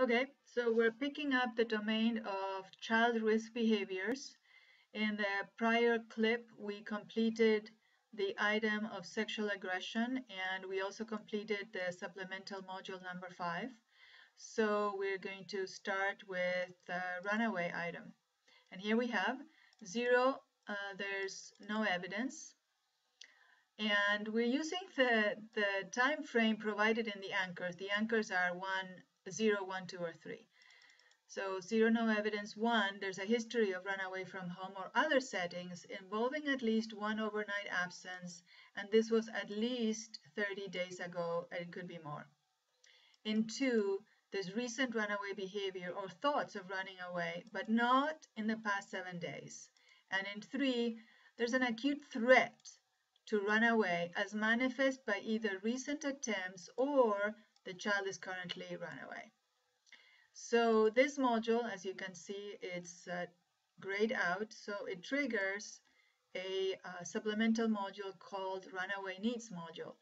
Okay, so we're picking up the domain of child risk behaviors. In the prior clip, we completed the item of sexual aggression, and we also completed the supplemental module number 5. So we're going to start with the runaway item. And here we have 0, there's no evidence. And we're using the time frame provided in the anchors. The anchors are 1, 0, 1, 2, or 3. So 0, no evidence. 1, there's a history of runaway from home or other settings involving at least one overnight absence, and this was at least 30 days ago, and it could be more. In 2, there's recent runaway behavior or thoughts of running away, but not in the past 7 days. And in 3, there's an acute threat to run away as manifest by either recent attempts or the child is currently run away. So this module, as you can see, it's grayed out, so it triggers a supplemental module called Runaway Needs module.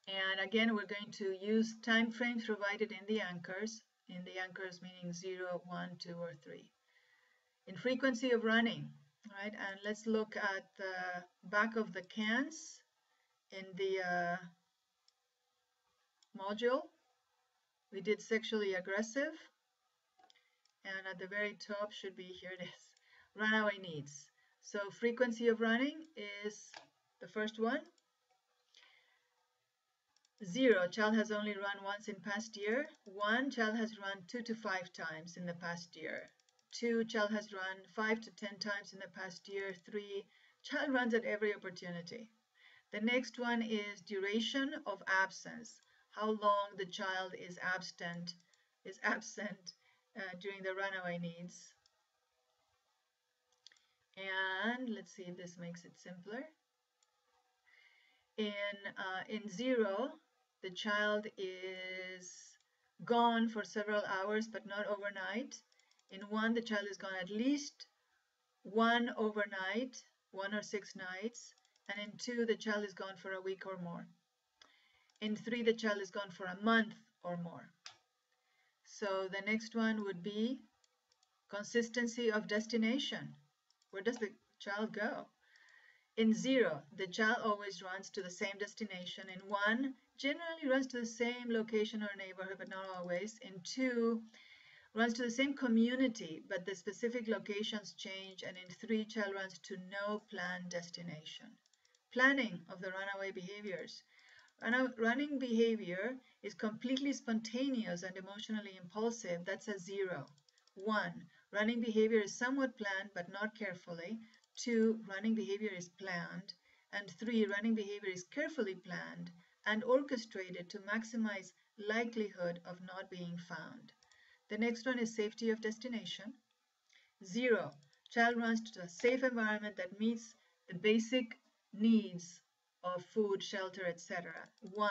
And again, we're going to use time frames provided in the anchors meaning 0, 1, 2, or 3. In frequency of running, right? And let's look at the back of the cans in the module. We did sexually aggressive, and at the very top should be, here it is, runaway needs. So frequency of running is the first one. 0, child has only run once in past year. 1, child has run 2 to 5 times in the past year. 2, child has run 5 to 10 times in the past year. 3, child runs at every opportunity. The next one is duration of absence, how long the child is absent during the runaway needs. And let's see if this makes it simpler. In 0, the child is gone for several hours but not overnight. In 1, the child is gone at least one overnight, 1 or 6 nights. And in 2, the child is gone for a week or more. In 3, the child is gone for a month or more. So the next one would be consistency of destination. Where does the child go? In 0, the child always runs to the same destination. In 1, generally runs to the same location or neighborhood, but not always. In 2, runs to the same community, but the specific locations change. And in 3, child runs to no planned destination. Planning of the runaway behaviors. Running behavior is completely spontaneous and emotionally impulsive. That's a 0. 1, running behavior is somewhat planned but not carefully. 2, running behavior is planned. And 3, running behavior is carefully planned and orchestrated to maximize likelihood of not being found. The next one is safety of destination. 0, child runs to a safe environment that meets the basic needs of food, shelter, etc. 1,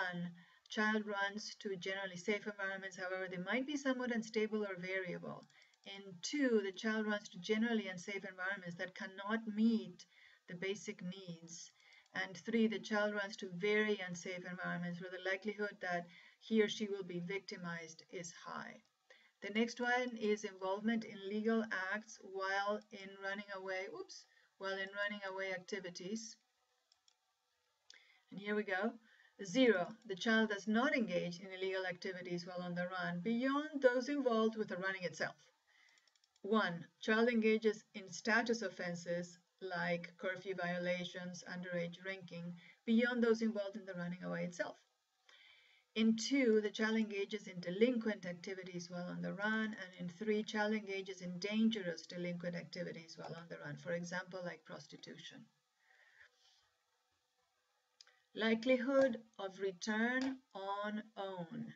child runs to generally safe environments, however, they might be somewhat unstable or variable. In 2, the child runs to generally unsafe environments that cannot meet the basic needs. And 3, the child runs to very unsafe environments where the likelihood that he or she will be victimized is high. The next one is involvement in legal acts while in running away activities. And here we go. 0, the child does not engage in illegal activities while on the run beyond those involved with the running itself. 1, child engages in status offenses like curfew violations, underage drinking, beyond those involved in the running away itself. In 2, the child engages in delinquent activities while on the run, and in 3, child engages in dangerous delinquent activities while on the run, for example, like prostitution. Likelihood of return on own.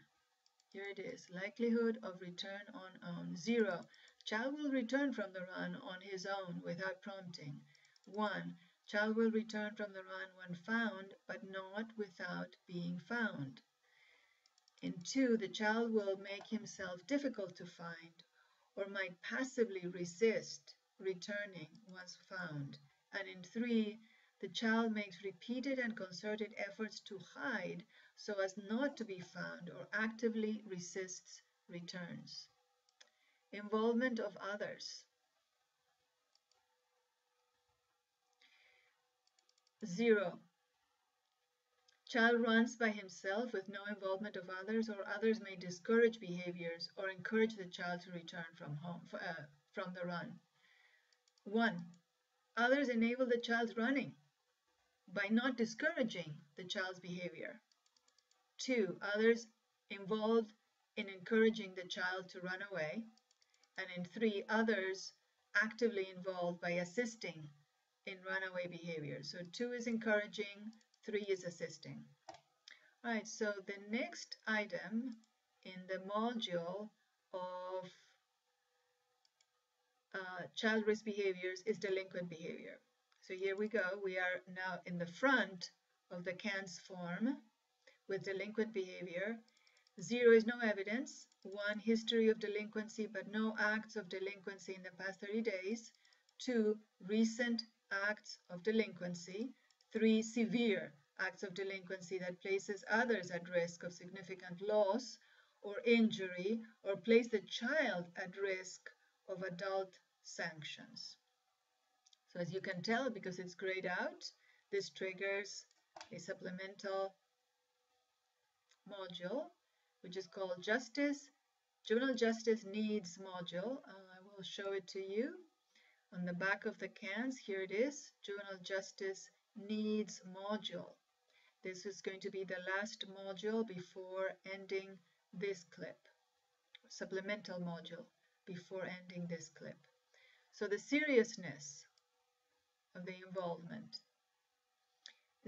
Here it is, likelihood of return on own. 0, child will return from the run on his own without prompting. 1, child will return from the run when found, but not without being found. In 2, the child will make himself difficult to find or might passively resist returning once found. And in 3, the child makes repeated and concerted efforts to hide so as not to be found or actively resists returns. Involvement of others. 0. Child runs by himself with no involvement of others, or others may discourage behaviors or encourage the child to return from the run. 1. Others enable the child's running by not discouraging the child's behavior. 2. Others involved in encouraging the child to run away. And in 3, others actively involved by assisting in runaway behavior. So 2 is encouraging, 3 is assisting. All right, so the next item in the module of child risk behaviors is delinquent behavior. So here we go. We are now in the front of the CANS form with delinquent behavior. 0 is no evidence. 1, history of delinquency but no acts of delinquency in the past 30 days. 2, recent acts of delinquency. 3, severe acts of delinquency that places others at risk of significant loss or injury or place the child at risk of adult sanctions. So as you can tell, because it's grayed out, this triggers a supplemental module, which is called Juvenile Justice Needs module. I will show it to you on the back of the CANS. Here it is, Juvenile Justice Needs module. This is going to be the last module before ending this clip, supplemental module before ending this clip. So the seriousness of the involvement.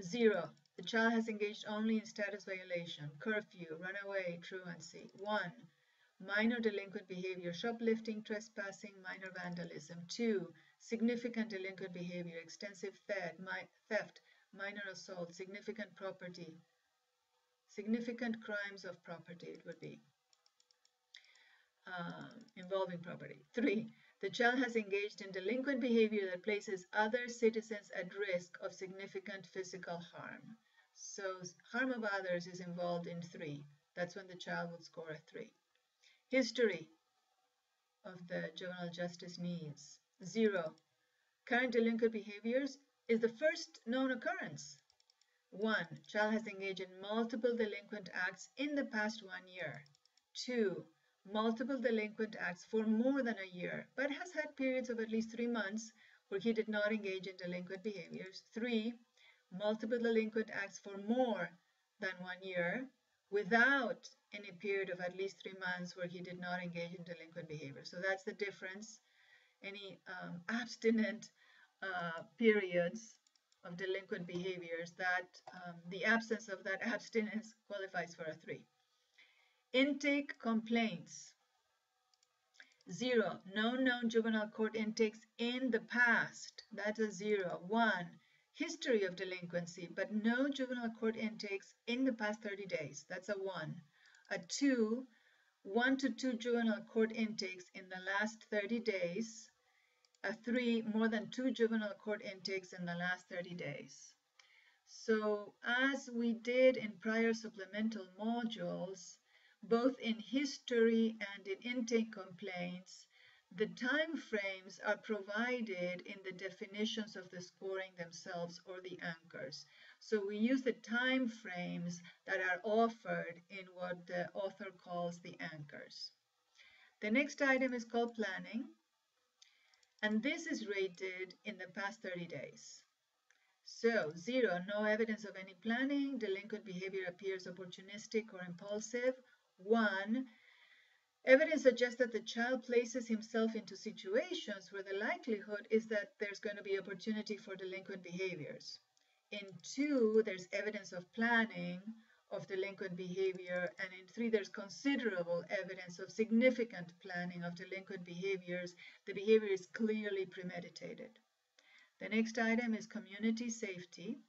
0. The child has engaged only in status violation, curfew, runaway, truancy. 1. Minor delinquent behavior, shoplifting, trespassing, minor vandalism. 2. Significant delinquent behavior, extensive theft, minor assault, significant crimes of property, it would be, involving property. 3. The child has engaged in delinquent behavior that places other citizens at risk of significant physical harm. So harm of others is involved in 3. That's when the child will score a 3. History of the juvenile justice needs. 0. Current delinquent behaviors is the first known occurrence. 1. Child has engaged in multiple delinquent acts in the past 1 year. 2. Multiple delinquent acts for more than a year, but has had periods of at least 3 months where he did not engage in delinquent behaviors. 3. Multiple delinquent acts for more than 1 year without any period of at least 3 months where he did not engage in delinquent behavior. So that's the difference. Any abstinent periods of delinquent behaviors, that the absence of that abstinence qualifies for a 3. Intake complaints. 0. No known juvenile court intakes in the past. That's a 0. 1. History of delinquency, but no juvenile court intakes in the past 30 days. That's a 1. A 2. 1 to 2 juvenile court intakes in the last 30 days. A 3. More than 2 juvenile court intakes in the last 30 days. So as we did in prior supplemental modules, both in history and in intake complaints, the time frames are provided in the definitions of the scoring themselves, or the anchors. So we use the time frames that are offered in what the author calls the anchors. The next item is called planning, and this is rated in the past 30 days. So 0, no evidence of any planning. Delinquent behavior appears opportunistic or impulsive. 1, evidence suggests that the child places himself into situations where the likelihood is that there's going to be opportunity for delinquent behaviors. In 2, there's evidence of planning of delinquent behavior, and in 3, there's considerable evidence of significant planning of delinquent behaviors. The behavior is clearly premeditated. The next item is community safety.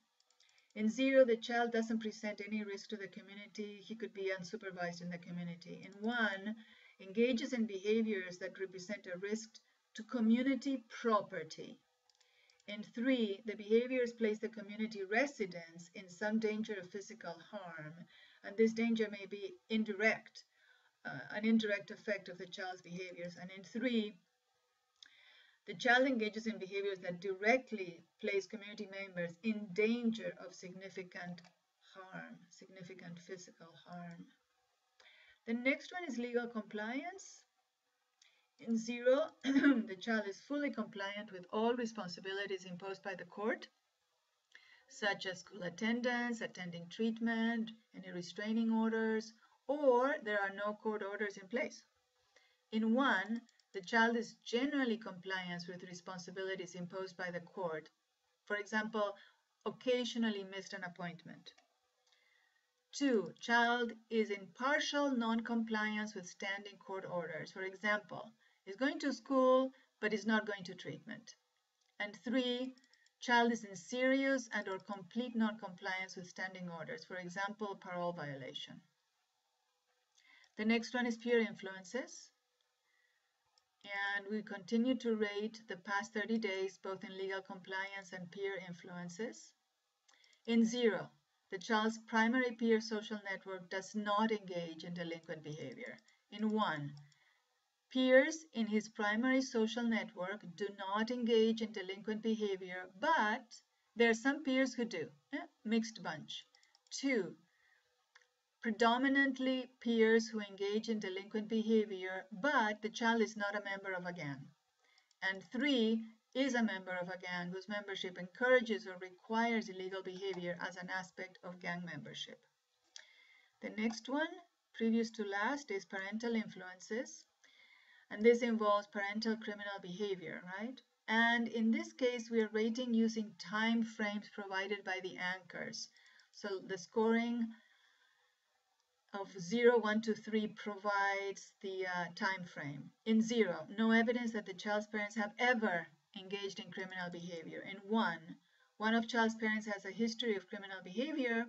In 0, the child doesn't present any risk to the community. He could be unsupervised in the community. In 1, engages in behaviors that represent a risk to community property. In 3, the behaviors place the community residents in some danger of physical harm, and this danger may be indirect an indirect effect of the child's behaviors. And in 3, the child engages in behaviors that directly place community members in danger of significant harm, significant physical harm. The next one is legal compliance. In 0, the child is fully compliant with all responsibilities imposed by the court, such as school attendance, attending treatment, any restraining orders, or there are no court orders in place. In 1, the child is generally compliant with responsibilities imposed by the court. For example, occasionally missed an appointment. 2, child is in partial non-compliance with standing court orders. For example, is going to school but is not going to treatment. And 3, child is in serious and or complete non-compliance with standing orders. For example, parole violation. The next one is peer influences. And we continue to rate the past 30 days, both in legal compliance and peer influences. In 0, the child's primary peer social network does not engage in delinquent behavior. In 1, peers in his primary social network do not engage in delinquent behavior, but there are some peers who do. Mixed bunch. 2, predominantly peers who engage in delinquent behavior, but the child is not a member of a gang. And 3, is a member of a gang whose membership encourages or requires illegal behavior as an aspect of gang membership. The next one, previous to last, is parental influences. And this involves parental criminal behavior, right? And in this case, we are rating using time frames provided by the anchors. So the scoring of 0, 1, 2, 3 provides the time frame. In 0, no evidence that the child's parents have ever engaged in criminal behavior. In 1, one of child's parents has a history of criminal behavior,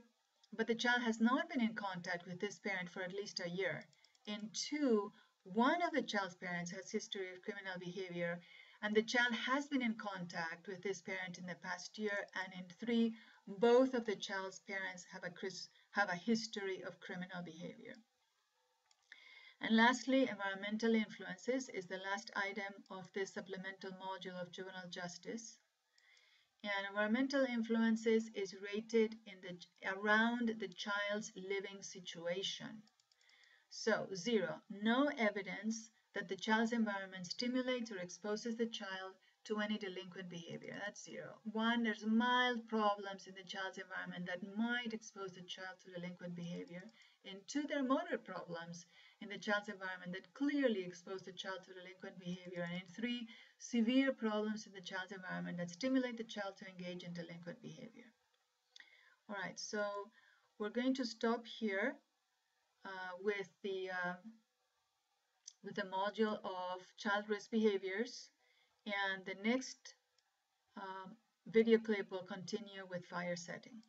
but the child has not been in contact with this parent for at least a year. In 2, one of the child's parents has history of criminal behavior, and the child has been in contact with this parent in the past year. And in 3, both of the child's parents have a history of criminal behavior. And lastly, environmental influences is the last item of this supplemental module of juvenile justice. And environmental influences is rated around the child's living situation. So 0, no evidence that the child's environment stimulates or exposes the child to any delinquent behavior. That's 0. 1, there's mild problems in the child's environment that might expose the child to delinquent behavior. In 2, there are moderate problems in the child's environment that clearly expose the child to delinquent behavior. And in 3, severe problems in the child's environment that stimulate the child to engage in delinquent behavior. All right, so we're going to stop here with the module of child risk behaviors. And the next video clip will continue with fire setting.